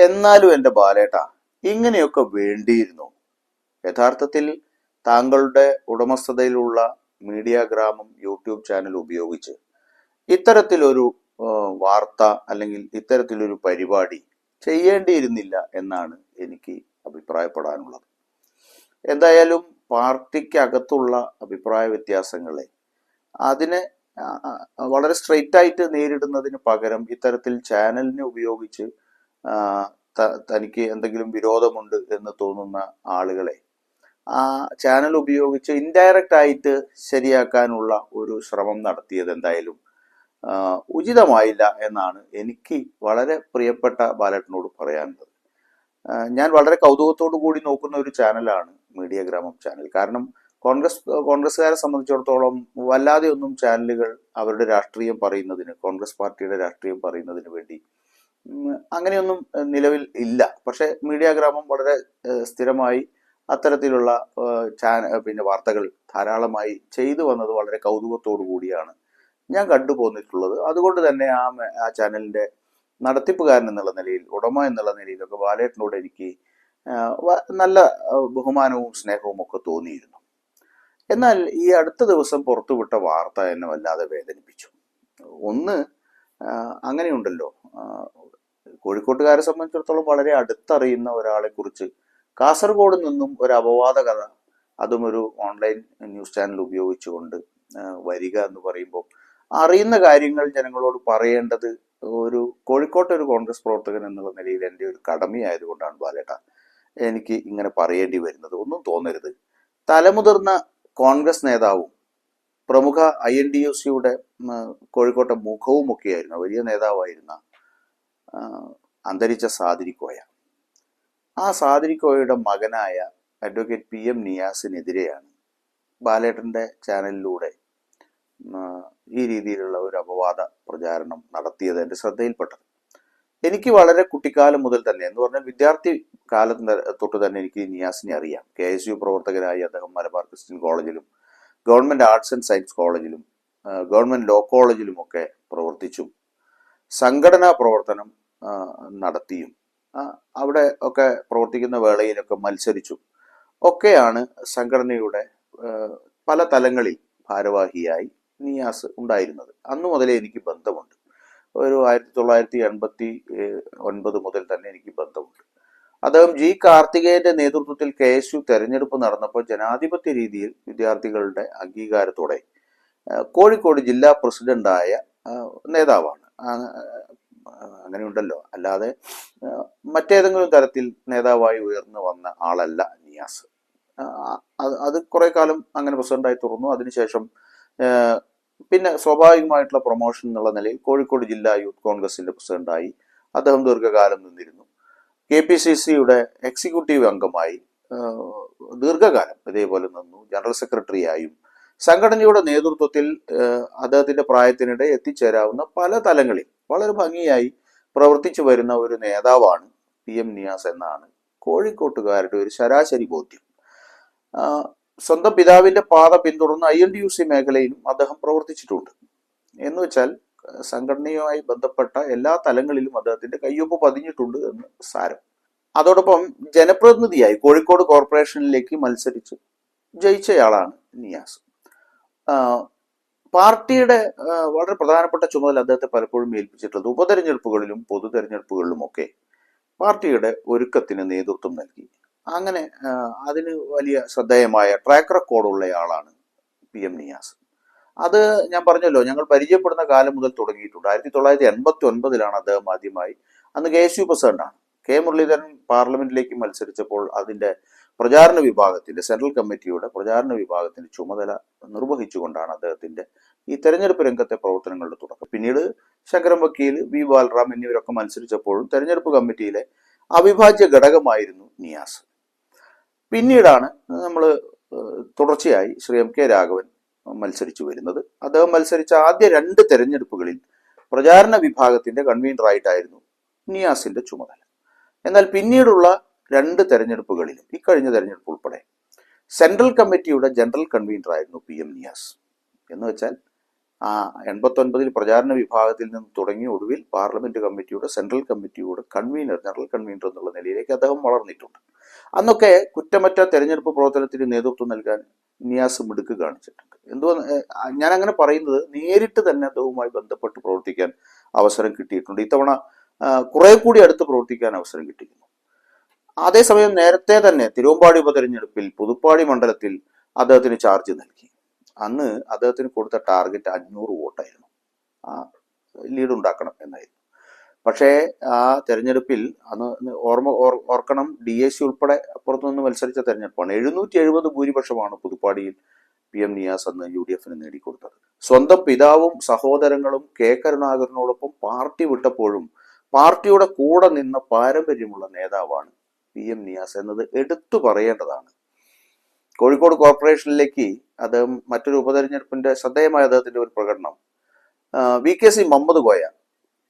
എന്നാലും എൻ്റെ ബാലേട്ടാ, ഇങ്ങനെയൊക്കെ വേണ്ടിയിരുന്നു. യഥാർത്ഥത്തിൽ താങ്കളുടെ ഉടമസ്ഥതയിലുള്ള മീഡിയ ഗ്രാമം യൂട്യൂബ് ചാനൽ ഉപയോഗിച്ച് ഇത്തരത്തിലൊരു വാർത്ത അല്ലെങ്കിൽ ഇത്തരത്തിലൊരു പരിപാടി ചെയ്യേണ്ടിയിരുന്നില്ല എന്നാണ് എനിക്ക് അഭിപ്രായപ്പെടാനുള്ളത്. എന്തായാലും പാർട്ടിക്കകത്തുള്ള അഭിപ്രായ വ്യത്യാസങ്ങളെ അതിനെ വളരെ സ്ട്രെയിറ്റ് ആയിട്ട് നേരിടുന്നതിന് പകരം ഇത്തരത്തിൽ ചാനലിനെ ഉപയോഗിച്ച് തനിക്ക് എന്തെങ്കിലും വിരോധമുണ്ട് എന്ന് തോന്നുന്ന ആളുകളെ ആ ചാനൽ ഉപയോഗിച്ച് ഇൻഡയറക്റ്റ് ആയിട്ട് ശരിയാക്കാനുള്ള ഒരു ശ്രമം നടത്തിയത് എന്തായാലും ഉചിതമായില്ല എന്നാണ് എനിക്ക് വളരെ പ്രിയപ്പെട്ട ബാലേട്ടനോട് പറയാനുള്ളത്. ഞാൻ വളരെ കൗതുകത്തോടു കൂടി നോക്കുന്ന ഒരു ചാനലാണ് മീഡിയ ഗ്രാമം ചാനൽ. കാരണം കോൺഗ്രസ്സുകാരെ സംബന്ധിച്ചിടത്തോളം വല്ലാതെ ഒന്നും ചാനലുകൾ അവരുടെ രാഷ്ട്രീയം പറയുന്നതിന്, കോൺഗ്രസ് പാർട്ടിയുടെ രാഷ്ട്രീയം പറയുന്നതിന് വേണ്ടി അങ്ങനെയൊന്നും നിലവിൽ ഇല്ല. പക്ഷെ മീഡിയ ഗ്രാമം വളരെ സ്ഥിരമായി അത്തരത്തിലുള്ള വാർത്തകൾ ധാരാളമായി ചെയ്തു വന്നത് വളരെ കൗതുകത്തോടു കൂടിയാണ് ഞാൻ കണ്ടുപോന്നിട്ടുള്ളത്. അതുകൊണ്ട് തന്നെ ആ ചാനലിന്റെ നടത്തിപ്പുകാരൻ എന്നുള്ള നിലയിൽ, ഉടമ എന്നുള്ള നിലയിലൊക്കെ ബാലേട്ടനോട് എനിക്ക് നല്ല ബഹുമാനവും സ്നേഹവും ഒക്കെ തോന്നിയിരുന്നു. എന്നാൽ ഈ അടുത്ത ദിവസം പുറത്തുവിട്ട വാർത്ത എന്നെ വല്ലാതെ വേദനിപ്പിച്ചു. ഒന്ന്, അങ്ങനെയുണ്ടല്ലോ, കോഴിക്കോട്ടുകാരെ സംബന്ധിച്ചിടത്തോളം വളരെ അടുത്തറിയുന്ന ഒരാളെ കുറിച്ച് കാസർഗോഡ് നിന്നും ഒരു അപവാദ കഥ, അതും ഒരു ഓൺലൈൻ ന്യൂസ് ചാനൽ ഉപയോഗിച്ചുകൊണ്ട് വരിക എന്ന് പറയുമ്പോൾ അറിയുന്ന കാര്യങ്ങൾ ജനങ്ങളോട് പറയേണ്ടത് ഒരു കോഴിക്കോട്ടെ ഒരു കോൺഗ്രസ് പ്രവർത്തകൻ എന്നുള്ള നിലയിൽ എൻ്റെ ഒരു കടമയായതുകൊണ്ടാണ് ബാലേട്ട എനിക്ക് ഇങ്ങനെ പറയേണ്ടി വരുന്നത്. ഒന്നും തോന്നരുത്. തലമുതിർന്ന കോൺഗ്രസ് നേതാവും പ്രമുഖ INTUC-യുടെ കോഴിക്കോട്ടെ മുഖവുമൊക്കെയായിരുന്ന വലിയ നേതാവായിരുന്ന അന്തരിച്ച സാദിരിക്കോയ, ആ സാദിരിക്കോയയുടെ മകനായ അഡ്വക്കേറ്റ് PM നിയാസിനെതിരെയാണ് ബാലേട്ടൻ്റെ ചാനലിലൂടെ ഈ രീതിയിലുള്ള ഒരു അപവാദ പ്രചാരണം നടത്തിയത് എൻ്റെ ശ്രദ്ധയിൽപ്പെട്ടത്. എനിക്ക് വളരെ കുട്ടിക്കാലം മുതൽ തന്നെ, എന്ന് പറഞ്ഞാൽ വിദ്യാർത്ഥി കാലം തൊട്ട് തന്നെ എനിക്ക് നിയാസിനെ അറിയാം. KSU പ്രവർത്തകനായി അദ്ദേഹം മലബാർ ക്രിസ്ത്യൻ കോളേജിലും ഗവൺമെന്റ് ആർട്സ് ആൻഡ് സയൻസ് കോളേജിലും ഗവൺമെന്റ് ലോ കോളേജിലുമൊക്കെ പ്രവർത്തിച്ചും സംഘടനാ പ്രവർത്തനം നടത്തിയും അവിടെ ഒക്കെ പ്രവർത്തിക്കുന്ന വേളയിലൊക്കെ മത്സരിച്ചും ഒക്കെയാണ് സംഘടനയുടെ പല തലങ്ങളിൽ ഭാരവാഹിയായി നിയാസ് ഉണ്ടായിരുന്നത്. അന്നു മുതലേ എനിക്ക് ബന്ധമുണ്ട്. ഒരു 1989 മുതൽ തന്നെ എനിക്ക് ബന്ധമുണ്ട്. അദ്ദേഹം G. കാർത്തികേയന്റെ നേതൃത്വത്തിൽ KSU തെരഞ്ഞെടുപ്പ് നടന്നപ്പോൾ ജനാധിപത്യ രീതിയിൽ വിദ്യാർത്ഥികളുടെ അംഗീകാരത്തോടെ കോഴിക്കോട് ജില്ലാ പ്രസിഡന്റായ നേതാവാണ്. അങ്ങനെയുണ്ടല്ലോ, അല്ലാതെ മറ്റേതെങ്കിലും തരത്തിൽ നേതാവായി ഉയർന്നു വന്ന ആളല്ല നിയാസ്. അത് കുറെ കാലം അങ്ങനെ പ്രസിഡന്റായി തുറന്നു. അതിനുശേഷം പിന്നെ സ്വാഭാവികമായിട്ടുള്ള പ്രൊമോഷൻ എന്നുള്ള നിലയിൽ കോഴിക്കോട് ജില്ലാ യൂത്ത് കോൺഗ്രസിന്റെ പ്രസിഡന്റായി അദ്ദേഹം ദീർഘകാലം നിന്നിരുന്നു. KPCC-യുടെ എക്സിക്യൂട്ടീവ് അംഗമായി ദീർഘകാലം ഇതേപോലെ നിന്നു. ജനറൽ സെക്രട്ടറിയായും സംഘടനയുടെ നേതൃത്വത്തിൽ അദ്ദേഹത്തിന്റെ പ്രായത്തിനിടെ എത്തിച്ചേരാവുന്ന പല തലങ്ങളിൽ വളരെ ഭംഗിയായി പ്രവർത്തിച്ചു വരുന്ന ഒരു നേതാവാണ് PM നിയാസ് എന്നാണ് കോഴിക്കോട്ടുകാരുടെ ഒരു ശരാശരി ബോധ്യം. സ്വന്തം പിതാവിന്റെ പാത പിന്തുടർന്ന് INTUC മേഖലയിലും അദ്ദേഹം പ്രവർത്തിച്ചിട്ടുണ്ട്. എന്ന് വെച്ചാൽ സംഘടനയുമായി ബന്ധപ്പെട്ട എല്ലാ തലങ്ങളിലും അദ്ദേഹത്തിന്റെ കയ്യൊപ്പ് പതിഞ്ഞിട്ടുണ്ട് എന്ന് സാരം. അതോടൊപ്പം ജനപ്രതിനിധിയായി കോഴിക്കോട് കോർപ്പറേഷനിലേക്ക് മത്സരിച്ച് ജയിച്ചയാളാണ് നിയാസ്. പാർട്ടിയുടെ വളരെ പ്രധാനപ്പെട്ട ചുമതല അദ്ദേഹത്തെ പലപ്പോഴും ഏൽപ്പിച്ചിട്ടുള്ളത് ഉപതെരഞ്ഞെടുപ്പുകളിലും പൊതു തെരഞ്ഞെടുപ്പുകളിലുമൊക്കെ പാർട്ടിയുടെ ഒരുക്കത്തിന് നേതൃത്വം നൽകി. അങ്ങനെ അതിന് വലിയ ശ്രദ്ധേയമായ ട്രാക്ക് റെക്കോർഡുള്ളയാളാണ് PM നിയാസ്. അത് ഞാൻ പറഞ്ഞല്ലോ, ഞങ്ങൾ പരിചയപ്പെടുന്ന കാലം മുതൽ തുടങ്ങിയിട്ടുണ്ട്. 1989 അദ്ദേഹം ആദ്യമായി, അന്ന് KSU പ്രസിഡന്റാണ്. K. മുരളീധരൻ പാർലമെന്റിലേക്ക് മത്സരിച്ചപ്പോൾ അതിന്റെ പ്രചാരണ വിഭാഗത്തിന്റെ, സെൻട്രൽ കമ്മിറ്റിയുടെ പ്രചാരണ വിഭാഗത്തിന്റെ ചുമതല നിർവഹിച്ചുകൊണ്ടാണ് അദ്ദേഹത്തിന്റെ ഈ തെരഞ്ഞെടുപ്പ് രംഗത്തെ പ്രവർത്തനങ്ങളുടെ തുടക്കം. പിന്നീട് ശങ്കരൻ വക്കീൽ, V. ബാലറാം എന്നിവരൊക്കെ മത്സരിച്ചപ്പോഴും തെരഞ്ഞെടുപ്പ് കമ്മിറ്റിയിലെ അവിഭാജ്യ ഘടകമായിരുന്നു നിയാസ്. പിന്നീടാണ് നമ്മൾ തുടർച്ചയായി ശ്രീ MK രാഘവൻ മത്സരിച്ചു വരുന്നത്. അദ്ദേഹം മത്സരിച്ച ആദ്യ 2 തെരഞ്ഞെടുപ്പുകളിൽ പ്രചാരണ വിഭാഗത്തിന്റെ കൺവീനറായിട്ടായിരുന്നു നിയാസിന്റെ ചുമതല. എന്നാൽ പിന്നീടുള്ള 2 തെരഞ്ഞെടുപ്പുകളിലും, ഇക്കഴിഞ്ഞ തെരഞ്ഞെടുപ്പ് ഉൾപ്പെടെ, സെൻട്രൽ കമ്മിറ്റിയുടെ ജനറൽ കൺവീനറായിരുന്നു PM നിയാസ്. എന്ന് വെച്ചാൽ ആ 89 പ്രചാരണ വിഭാഗത്തിൽ നിന്ന് തുടങ്ങി ഒടുവിൽ പാർലമെന്റ് കമ്മിറ്റിയുടെ സെൻട്രൽ കമ്മിറ്റിയുടെ കൺവീനർ, ജനറൽ കൺവീനർ എന്നുള്ള നിലയിലേക്ക് അദ്ദേഹം വളർന്നിട്ടുണ്ട്. അന്നൊക്കെ കുറ്റമറ്റ തെരഞ്ഞെടുപ്പ് പ്രവർത്തനത്തിന് നേതൃത്വം നൽകാൻ നിയാസ് മിടുക്ക് കാണിച്ചിട്ടുണ്ട്. ഞാൻ അങ്ങനെ പറയുന്നത്, നേരിട്ട് തന്നെ അദ്ദേഹവുമായി ബന്ധപ്പെട്ട് പ്രവർത്തിക്കാൻ അവസരം കിട്ടിയിട്ടുണ്ട്. ഇത്തവണ കുറെ കൂടി അടുത്ത് പ്രവർത്തിക്കാൻ അവസരം കിട്ടിയിരുന്നു. അതേസമയം നേരത്തെ തന്നെ തിരുവമ്പാടി ഉപതെരഞ്ഞെടുപ്പിൽ പുതുപ്പാടി മണ്ഡലത്തിൽ അദ്ദേഹത്തിന് ചാർജ് നൽകി. അന്ന് അദ്ദേഹത്തിന് കൊടുത്ത ടാർഗറ്റ് 500 വോട്ടായിരുന്നു. ആ ലീഡ് ഉണ്ടാക്കണം എന്നായിരുന്നു. പക്ഷേ ആ തെരഞ്ഞെടുപ്പിൽ അന്ന് ഓർക്കണം, DAC ഉൾപ്പെടെ പുറത്തുനിന്ന് മത്സരിച്ച തെരഞ്ഞെടുപ്പാണ്. 770 ഭൂരിപക്ഷമാണ് പുതുപ്പാടിയിൽ PM നിയാസ് അന്ന് UDF നേടിക്കൊടുത്തത്. സ്വന്തം പിതാവും സഹോദരങ്ങളും K കരുണാകരനോടൊപ്പം പാർട്ടി വിട്ടപ്പോഴും പാർട്ടിയുടെ കൂടെ നിന്ന പാരമ്പര്യമുള്ള നേതാവാണ് PM നിയാസ് എന്നത് എടുത്തു പറയേണ്ടതാണ്. കോഴിക്കോട് കോർപ്പറേഷനിലേക്ക് അദ്ദേഹം മറ്റൊരു ഉപതെരഞ്ഞെടുപ്പിന്റെ ശ്രദ്ധേയമായ അദ്ദേഹത്തിന്റെ ഒരു പ്രകടനം, VKC മുഹമ്മദ് കോയ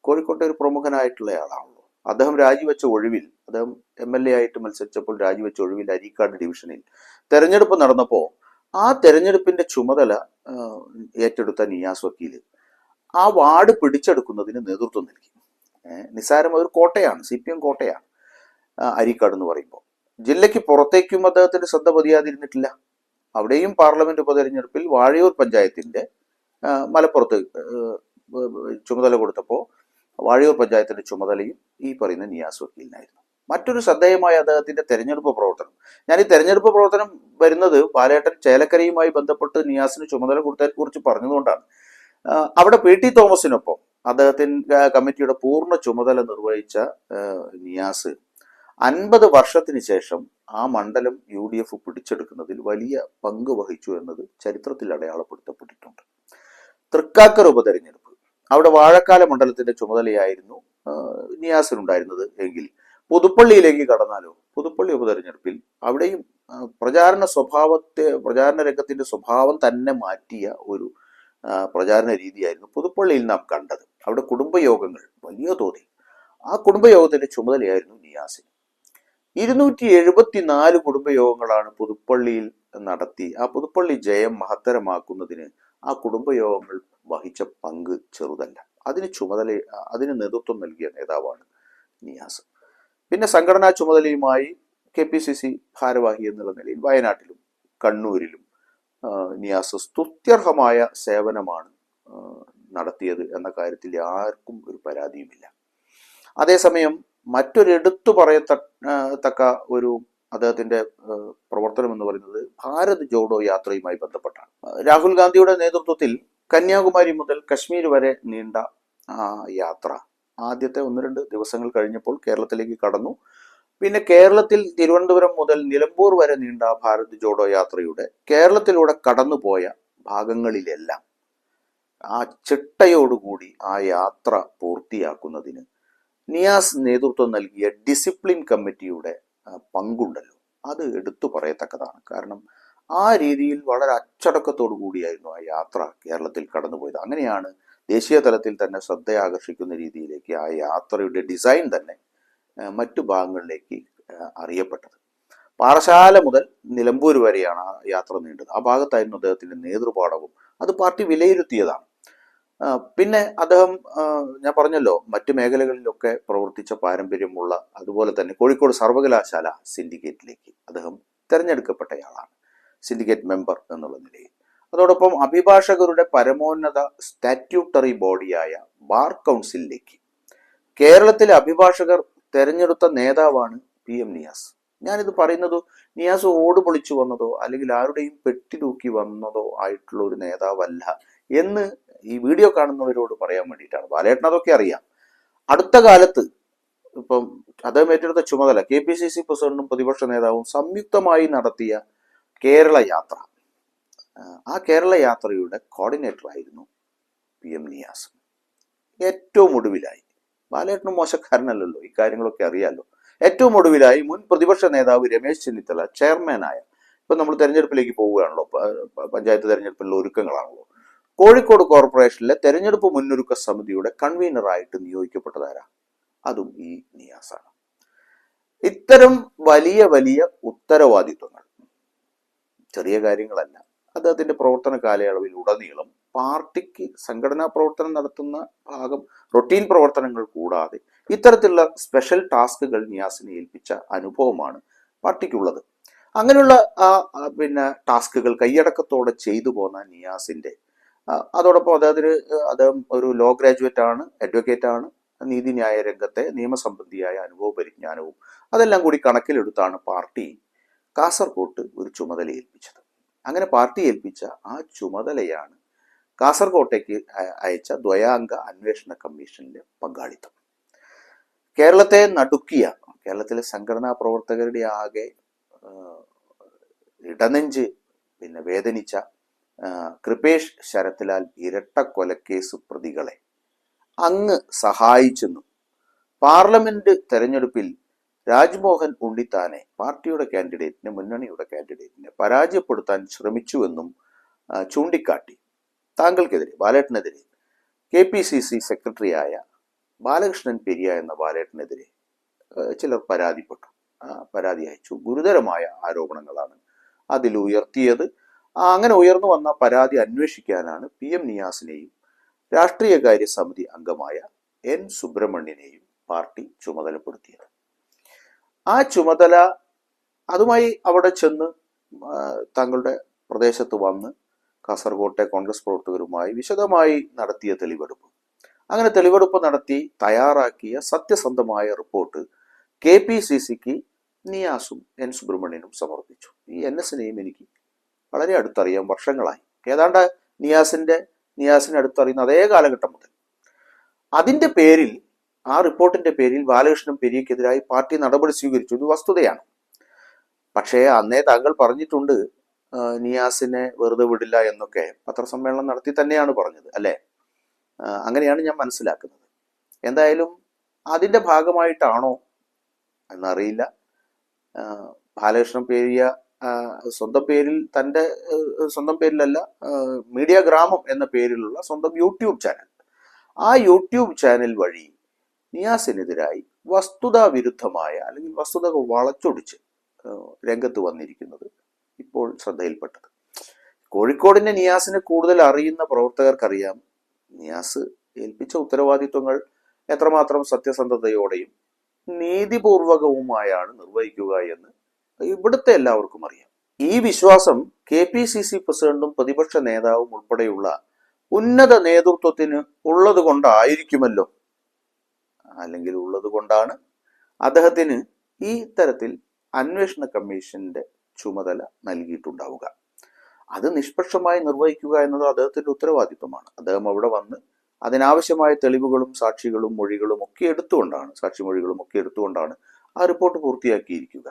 കോഴിക്കോട്ടെ ഒരു പ്രമുഖനായിട്ടുള്ള ആളാണല്ലോ. അദ്ദേഹം രാജിവെച്ച ഒഴിവിൽ, അദ്ദേഹം MLA ആയിട്ട് മത്സരിച്ചപ്പോൾ രാജിവെച്ച ഒഴിവിൽ അരീക്കാട് ഡിവിഷനിൽ തെരഞ്ഞെടുപ്പ് നടന്നപ്പോൾ ആ തെരഞ്ഞെടുപ്പിന്റെ ചുമതല ഏറ്റെടുത്ത നിയാസ് വക്കീൽ ആ വാർഡ് പിടിച്ചെടുക്കുന്നതിന് നേതൃത്വം നൽകി. നിസ്സാരം ഒരു കോട്ടയാണ്, CPM കോട്ടയാണ് അരീക്കാട് എന്ന് പറയുമ്പോൾ. ജില്ലയ്ക്ക് പുറത്തേക്കും അദ്ദേഹത്തിന്റെ ശ്രദ്ധ പതിയാതിരുന്നിട്ടില്ല. അവിടെയും പാർലമെന്റ് ഉപതെരഞ്ഞെടുപ്പിൽ വാഴയൂർ പഞ്ചായത്തിന്റെ മലപ്പുറത്ത് ചുമതല കൊടുത്തപ്പോൾ വാഴയൂർ പഞ്ചായത്തിന്റെ ചുമതലയും ഈ പറയുന്ന നിയാസ് വക്കീലിനായിരുന്നു. മറ്റൊരു ശ്രദ്ധേയമായ അദ്ദേഹത്തിന്റെ തെരഞ്ഞെടുപ്പ് പ്രവർത്തനം, ഞാൻ ഈ തെരഞ്ഞെടുപ്പ് പ്രവർത്തനം വരുന്നത് ബാലേട്ടൻ ചേലക്കരയുമായി ബന്ധപ്പെട്ട് നിയാസിന് ചുമതല കൊടുത്തതിനെ കുറിച്ച് പറഞ്ഞതുകൊണ്ടാണ്. അവിടെ PT തോമസിനൊപ്പം അദ്ദേഹത്തിന്റെ കമ്മിറ്റിയുടെ പൂർണ്ണ ചുമതല നിർവഹിച്ച നിയാസ് 50 വർഷത്തിന് ശേഷം ആ മണ്ഡലം UDF പിടിച്ചെടുക്കുന്നതിൽ വലിയ പങ്ക് വഹിച്ചു എന്നത് ചരിത്രത്തിൽ അടയാളപ്പെടുത്തപ്പെട്ടിട്ടുണ്ട്. തൃക്കാക്കര ഉപതെരഞ്ഞെടുപ്പ്, അവിടെ വാഴക്കാല മണ്ഡലത്തിന്റെ ചുമതലയായിരുന്നു നിയാസിനുണ്ടായിരുന്നത് എങ്കിൽ പുതുപ്പള്ളിയിലേക്ക് കടന്നാലോ, പുതുപ്പള്ളി ഉപതെരഞ്ഞെടുപ്പിൽ അവിടെയും പ്രചാരണ രംഗത്തിന്റെ സ്വഭാവം തന്നെ മാറ്റിയ ഒരു പ്രചാരണ രീതിയായിരുന്നു പുതുപ്പള്ളിയിൽ നാം കണ്ടത്. അവിടെ കുടുംബയോഗങ്ങൾ വലിയ തോതിൽ, ആ കുടുംബയോഗത്തിന്റെ ചുമതലയായിരുന്നു നിയാസിന്. 274 കുടുംബയോഗങ്ങളാണ് പുതുപ്പള്ളിയിൽ നടത്തി ആ പുതുപ്പള്ളി ജയം മഹത്തരമാക്കുന്നതിന് ആ കുടുംബയോഗങ്ങൾ വഹിച്ച പങ്ക് ചെറുതല്ല. അതിന് നേതൃത്വം നൽകിയ നേതാവാണ് നിയാസ്. പിന്നെ സംഘടനാ ചുമതലയുമായി KPCC ഭാരവാഹി എന്നുള്ള നിലയിൽ വയനാട്ടിലും കണ്ണൂരിലും നിയാസ് സ്തുത്യർഹമായ സേവനമാണ് നടത്തിയത് എന്ന കാര്യത്തിൽ ആർക്കും ഒരു പരാതിയുമില്ല. അതേസമയം മറ്റൊരെടുത്തു പറയത്തക്ക ഒരു അദ്ദേഹത്തിന്റെ പ്രവർത്തനം എന്ന് പറയുന്നത് ഭാരത് ജോഡോ യാത്രയുമായി ബന്ധപ്പെട്ടാണ്. രാഹുൽ ഗാന്ധിയുടെ നേതൃത്വത്തിൽ കന്യാകുമാരി മുതൽ കശ്മീർ വരെ നീണ്ട യാത്ര ആദ്യത്തെ 1-2 ദിവസങ്ങൾ കഴിഞ്ഞപ്പോൾ കേരളത്തിലേക്ക് കടന്നു. പിന്നെ കേരളത്തിൽ തിരുവനന്തപുരം മുതൽ നിലമ്പൂർ വരെ നീണ്ട ഭാരത് ജോഡോ യാത്രയുടെ കേരളത്തിലൂടെ കടന്നുപോയ ഭാഗങ്ങളിലെല്ലാം ആ ചിട്ടയോടുകൂടി ആ യാത്ര പൂർത്തിയാക്കുന്നതിന് നിയാസ് നേതൃത്വം നൽകിയ ഡിസിപ്ലിൻ കമ്മിറ്റിയുടെ പങ്കുണ്ടല്ലോ, അത് എടുത്തു പറയത്തക്കതാണ്. കാരണം ആ രീതിയിൽ വളരെ അച്ചടക്കത്തോടു കൂടിയായിരുന്നു ആ യാത്ര കേരളത്തിൽ കടന്നുപോയത്. അങ്ങനെയാണ് ദേശീയ തലത്തിൽ തന്നെ ശ്രദ്ധയാകർഷിക്കുന്ന രീതിയിലേക്ക് ആ യാത്രയുടെ ഡിസൈൻ തന്നെ മറ്റു ഭാഗങ്ങളിലേക്ക് അറിയപ്പെട്ടത്. പാറശാല മുതൽ നിലമ്പൂർ വരെയാണ് ആ യാത്ര നീണ്ടത്. ആ ഭാഗത്തായിരുന്നു അദ്ദേഹത്തിന്റെ നേതൃപാടവും. അത് പാർട്ടി വിലയിരുത്തിയതാണ്. പിന്നെ അദ്ദേഹം, ഞാൻ പറഞ്ഞല്ലോ, മറ്റു മേഖലകളിലൊക്കെ പ്രവർത്തിച്ച പാരമ്പര്യമുള്ള, അതുപോലെ തന്നെ കോഴിക്കോട് സർവകലാശാല സിൻഡിക്കേറ്റിലേക്ക് അദ്ദേഹം തിരഞ്ഞെടുക്കപ്പെട്ടയാളാണ്, സിൻഡിക്കേറ്റ് മെമ്പർ എന്നുള്ള നിലയിൽ. അതോടൊപ്പം അഭിഭാഷകരുടെ പരമോന്നത സ്റ്റാറ്റ്യൂട്ടറി ബോഡിയായ ബാർ കൗൺസിലിലേക്ക് കേരളത്തിലെ അഭിഭാഷകർ തെരഞ്ഞെടുത്ത നേതാവാണ് PM നിയാസ്. ഞാനിത് പറയുന്നത് നിയാസ് ഓട് പൊളിച്ചു വന്നതോ അല്ലെങ്കിൽ ആരുടെയും പെട്ടി തൂക്കി വന്നതോ ആയിട്ടുള്ള ഒരു നേതാവല്ല എന്ന് ഈ വീഡിയോ കാണുന്നവരോട് പറയാൻ വേണ്ടിയിട്ടാണ്. ബാലേട്ടൻ അതൊക്കെ അറിയാം. അടുത്ത കാലത്ത് ഇപ്പം അദ്ദേഹം ഏറ്റെടുത്ത ചുമതല KPCC പ്രസിഡന്റും പ്രതിപക്ഷ നേതാവും സംയുക്തമായി നടത്തിയ കേരള യാത്ര, ആ കേരള യാത്രയുടെ കോർഡിനേറ്റർ ആയിരുന്നു PM നിയാസ്. ഏറ്റവും ഒടുവിലായി, ബാലേട്ടനും മോശക്കാരനല്ലല്ലോ, ഈ കാര്യങ്ങളൊക്കെ അറിയാലോ, ഏറ്റവും ഒടുവിലായി മുൻ പ്രതിപക്ഷ നേതാവ് രമേശ് ചെന്നിത്തല ചെയർമാനായ, ഇപ്പൊ നമ്മൾ തെരഞ്ഞെടുപ്പിലേക്ക് പോവുകയാണല്ലോ, പഞ്ചായത്ത് തെരഞ്ഞെടുപ്പിലുള്ള ഒരുക്കങ്ങളാണല്ലോ, കോഴിക്കോട് കോർപ്പറേഷനിലെ തെരഞ്ഞെടുപ്പ് മുന്നൊരുക്ക സമിതിയുടെ കൺവീനറായിട്ട് നിയോഗിക്കപ്പെട്ടതാരാ? അതും ഈ നിയാസാണ്. ഇത്തരം വലിയ വലിയ ഉത്തരവാദിത്വങ്ങൾ ചെറിയ കാര്യങ്ങളല്ല. അദ്ദേഹത്തിന്റെ പ്രവർത്തന കാലയളവിൽ ഉടനീളം പാർട്ടിക്ക് സംഘടനാ പ്രവർത്തനം നടത്തുന്ന ഭാഗം റൊട്ടീൻ പ്രവർത്തനങ്ങൾ കൂടാതെ ഇത്തരത്തിലുള്ള സ്പെഷ്യൽ ടാസ്കുകൾ നിയാസിനെ ഏൽപ്പിച്ച അനുഭവമാണ് പാർട്ടിക്കുള്ളത്. അങ്ങനെയുള്ള ടാസ്കുകൾ കൈയടക്കത്തോടെ ചെയ്തു പോന്ന നിയാസിന്റെ അതോടൊപ്പം അദ്ദേഹം ഒരു ലോ ഗ്രാജുവേറ്റ് ആണ്, അഡ്വക്കേറ്റ് ആണ്, നീതിന്യായ രംഗത്തെ നിയമസംബന്ധിയായ അനുഭവ പരിജ്ഞാനവും അതെല്ലാം കൂടി കണക്കിലെടുത്താണ് പാർട്ടി കാസർകോട്ട് ഒരു ചുമതല ഏൽപ്പിച്ചത്. അങ്ങനെ പാർട്ടി ഏൽപ്പിച്ച ആ ചുമതലയാണ് കാസർകോട്ടേക്ക് അയച്ച ദ്വയാംഗ അന്വേഷണ കമ്മീഷനിലെ പങ്കാളിത്തം. കേരളത്തെ നടുക്കിയ, കേരളത്തിലെ സംഘടനാ പ്രവർത്തകരുടെ ആകെ ഇടനെഞ്ച് വേദനിച്ച കൃപേഷ് ശരത്ലാൽ ഇരട്ട കൊലക്കേസ് പ്രതികളെ അങ്ങ് സഹായിച്ചെന്നും പാർലമെന്റ് തെരഞ്ഞെടുപ്പിൽ രാജ്മോഹൻ ഉണ്ണിത്താനെ പാർട്ടിയുടെ കാൻഡിഡേറ്റിനെ, മുന്നണിയുടെ കാൻഡിഡേറ്റിനെ പരാജയപ്പെടുത്താൻ ശ്രമിച്ചുവെന്നും ചൂണ്ടിക്കാട്ടി താങ്കൾക്കെതിരെ, ബാലേട്ടനെതിരെ, KPCC സെക്രട്ടറിയായ ബാലകൃഷ്ണൻ പെരിയ എന്ന ബാലേട്ടനെതിരെ ചിലർ പരാതിപ്പെട്ടു, പരാതി അയച്ചു. ഗുരുതരമായ ആരോപണങ്ങളാണ് അതിൽ ഉയർത്തിയത്. അങ്ങനെ ഉയർന്നു വന്ന പരാതി അന്വേഷിക്കാനാണ് PM നിയാസിനെയും രാഷ്ട്രീയകാര്യ സമിതി അംഗമായ N സുബ്രഹ്മണ്യനെയും പാർട്ടി ചുമതലപ്പെടുത്തിയത്. ആ ചുമതല അതുമായി അവിടെ ചെന്ന് തങ്ങളുടെ പ്രദേശത്ത് വന്ന് കാസർകോട്ടെ കോൺഗ്രസ് പ്രവർത്തകരുമായി വിശദമായി നടത്തിയ തെളിവെടുപ്പ്, അങ്ങനെ തെളിവെടുപ്പ് നടത്തി തയ്യാറാക്കിയ സത്യസന്ധമായ റിപ്പോർട്ട് KPCCക്ക് നിയാസും N സുബ്രഹ്മണ്യനും സമർപ്പിച്ചു. ഈ NSനെയും എനിക്ക് വളരെ അടുത്തറിയാം, വർഷങ്ങളായി, ഏതാണ്ട് നിയാസിനെ അടുത്തറിയുന്ന അതേ കാലഘട്ടം മുതൽ. അതിന്റെ പേരിൽ, ആ റിപ്പോർട്ടിന്റെ പേരിൽ ബാലകൃഷ്ണൻ പെരിയക്കെതിരായി പാർട്ടി നടപടി സ്വീകരിച്ചു. ഇത് വസ്തുതയാണ്. പക്ഷേ അന്നേ താങ്കൾ പറഞ്ഞിട്ടുണ്ട് നിയാസിനെ വെറുതെ വിടില്ല എന്നൊക്കെ പത്രസമ്മേളനം നടത്തി തന്നെയാണ് പറഞ്ഞത്, അല്ലേ? അങ്ങനെയാണ് ഞാൻ മനസ്സിലാക്കുന്നത്. എന്തായാലും അതിന്റെ ഭാഗമായിട്ടാണോ എന്നറിയില്ല, ബാലകൃഷ്ണൻ പെരിയ സ്വന്തം പേരിലല്ല, മീഡിയ ഗ്രാമം എന്ന പേരിലുള്ള സ്വന്തം യൂട്യൂബ് ചാനൽ, ആ യൂട്യൂബ് ചാനൽ വഴി നിയാസിനെതിരായി വസ്തുതാ വിരുദ്ധമായ അല്ലെങ്കിൽ വസ്തുത വളച്ചൊടിച്ച് രംഗത്ത് വന്നിരിക്കുന്നത് ഇപ്പോൾ ശ്രദ്ധയിൽപ്പെട്ടത്. കോഴിക്കോടിന്റെ നിയാസിനെ കൂടുതൽ അറിയുന്ന പ്രവർത്തകർക്കറിയാം നിയാസ് ഏൽപ്പിച്ച ഉത്തരവാദിത്വങ്ങൾ എത്രമാത്രം സത്യസന്ധതയോടെയും നീതിപൂർവകവുമായാണ് നിർവഹിക്കുക എന്ന് ഇവിടുത്തെ എല്ലാവർക്കും അറിയാം. ഈ വിശ്വാസം KPCC പ്രസിഡന്റും പ്രതിപക്ഷ നേതാവും ഉൾപ്പെടെയുള്ള ഉന്നത നേതൃത്വത്തിന് ഉള്ളത് കൊണ്ടായിരിക്കുമല്ലോ, അല്ലെങ്കിൽ ഉള്ളത് കൊണ്ടാണ് അദ്ദേഹത്തിന് ഈ തരത്തിൽ അന്വേഷണ കമ്മീഷന്റെ ചുമതല നൽകിയിട്ടുണ്ടാവുക. അത് നിഷ്പക്ഷമായി നിർവഹിക്കുക എന്നത് അദ്ദേഹത്തിന്റെ ഉത്തരവാദിത്വമാണ്. അദ്ദേഹം അവിടെ വന്ന് അതിനാവശ്യമായ തെളിവുകളും സാക്ഷികളും മൊഴികളും ഒക്കെ എടുത്തുകൊണ്ടാണ് ആ റിപ്പോർട്ട് പൂർത്തിയാക്കിയിരിക്കുക.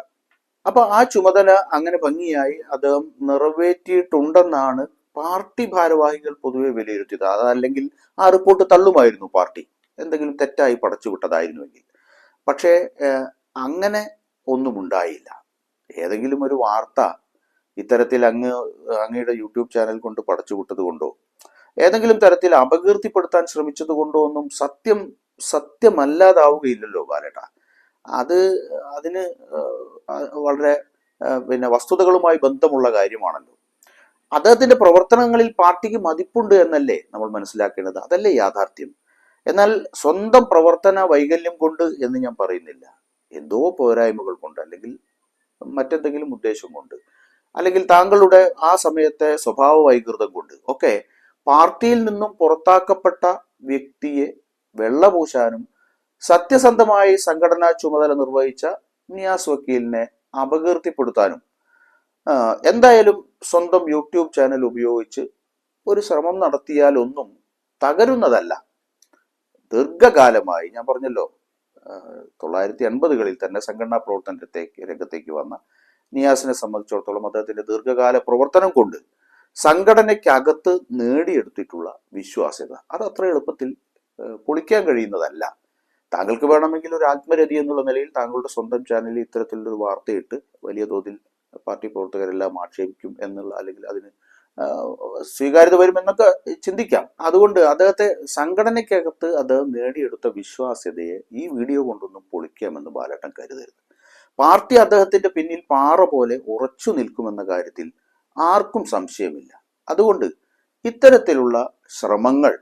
അപ്പൊ ആ ചുമതല അങ്ങനെ ഭംഗിയായി അദ്ദേഹം നിറവേറ്റിയിട്ടുണ്ടെന്നാണ് പാർട്ടി ഭാരവാഹികൾ പൊതുവെ വിലയിരുത്തിയത്. അതല്ലെങ്കിൽ ആ റിപ്പോർട്ട് തള്ളുമായിരുന്നു പാർട്ടി, എന്തെങ്കിലും തെറ്റായി പടച്ചുവിട്ടതായിരുന്നുവെങ്കിൽ. പക്ഷേ അങ്ങനെ ഒന്നും ഉണ്ടായില്ല. ഏതെങ്കിലും ഒരു വാർത്ത ഇത്തരത്തിൽ അങ്ങയുടെ യൂട്യൂബ് ചാനൽ കൊണ്ട് പടച്ചുവിട്ടത് കൊണ്ടോ ഏതെങ്കിലും തരത്തിൽ അപകീർത്തിപ്പെടുത്താൻ ശ്രമിച്ചത് കൊണ്ടോ ഒന്നും സത്യമല്ലാതാവുകയില്ലല്ലോ ബാലേട്ട. അതിന് വളരെ വസ്തുതകളുമായി ബന്ധമുള്ള കാര്യമാണല്ലോ. അദ്ദേഹത്തിന്റെ പ്രവർത്തനങ്ങളിൽ പാർട്ടിക്ക് മതിപ്പുണ്ട് എന്നല്ലേ നമ്മൾ മനസ്സിലാക്കേണ്ടത്, അതല്ലേ യാഥാർത്ഥ്യം. എന്നാൽ സ്വന്തം പ്രവർത്തന വൈകല്യം കൊണ്ട് എന്ന് ഞാൻ പറയുന്നില്ല, എന്തോ പോരായ്മകൾ കൊണ്ട്, അല്ലെങ്കിൽ മറ്റെന്തെങ്കിലും ഉദ്ദേശം കൊണ്ട്, അല്ലെങ്കിൽ താങ്കളുടെ ആ സമയത്തെ സ്വഭാവ വൈകൃതം കൊണ്ട് ഒക്കെ പാർട്ടിയിൽ നിന്നും പുറത്താക്കപ്പെട്ട വ്യക്തിയെ വെള്ളപൂശാനും സത്യസന്ധമായി സംഘടനാ ചുമതല നിർവഹിച്ച നിയാസ് വക്കീലിനെ അപകീർത്തിപ്പെടുത്താനും എന്തായാലും സ്വന്തം യൂട്യൂബ് ചാനൽ ഉപയോഗിച്ച് ഒരു ശ്രമം നടത്തിയാൽ ഒന്നും തകരുന്നതല്ല. ദീർഘകാലമായി, ഞാൻ പറഞ്ഞല്ലോ, 1980കളിൽ തന്നെ സംഘടനാ പ്രവർത്തന രംഗത്തേക്ക് വന്ന നിയാസിനെ സംബന്ധിച്ചിടത്തോളം അദ്ദേഹത്തിന്റെ ദീർഘകാല പ്രവർത്തനം കൊണ്ട് സംഘടനയ്ക്കകത്ത് നേടിയെടുത്തിട്ടുള്ള വിശ്വാസ്യത അത് അത്ര എളുപ്പത്തിൽ പൊളിക്കാൻ കഴിയുന്നതല്ല. താങ്കൾക്ക് വേണമെങ്കിൽ ഒരു ആത്മരതി എന്നുള്ള നിലയിൽ താങ്കളുടെ സ്വന്തം ചാനലിൽ ഇത്തരത്തിലൊരു വാർത്തയിട്ട് വലിയ തോതിൽ പാർട്ടി പ്രവർത്തകരെല്ലാം ആക്ഷേപിക്കും എന്നുള്ള, അല്ലെങ്കിൽ അതിന് സ്വീകാര്യത വരുമെന്നൊക്കെ ചിന്തിക്കാം. അതുകൊണ്ട് അദ്ദേഹത്തെ സംഘടനയ്ക്കകത്ത് അദ്ദേഹം നേടിയെടുത്ത വിശ്വാസ്യതയെ ഈ വീഡിയോ കൊണ്ടൊന്നും പൊളിക്കാമെന്ന് ബാലേട്ടൻ കരുതരുത്. പാർട്ടി അദ്ദേഹത്തിന്റെ പിന്നിൽ പാറ പോലെ ഉറച്ചു നിൽക്കുമെന്ന കാര്യത്തിൽ ആർക്കും സംശയമില്ല. അതുകൊണ്ട് ഇത്തരത്തിലുള്ള ശ്രമങ്ങൾ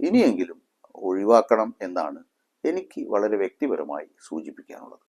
ഇനിയെങ്കിലും ഒഴിവാക്കണം എന്നാണ് എനിക്ക് വളരെ വ്യക്തിപരമായി സൂചിപ്പിക്കാനുള്ളത്.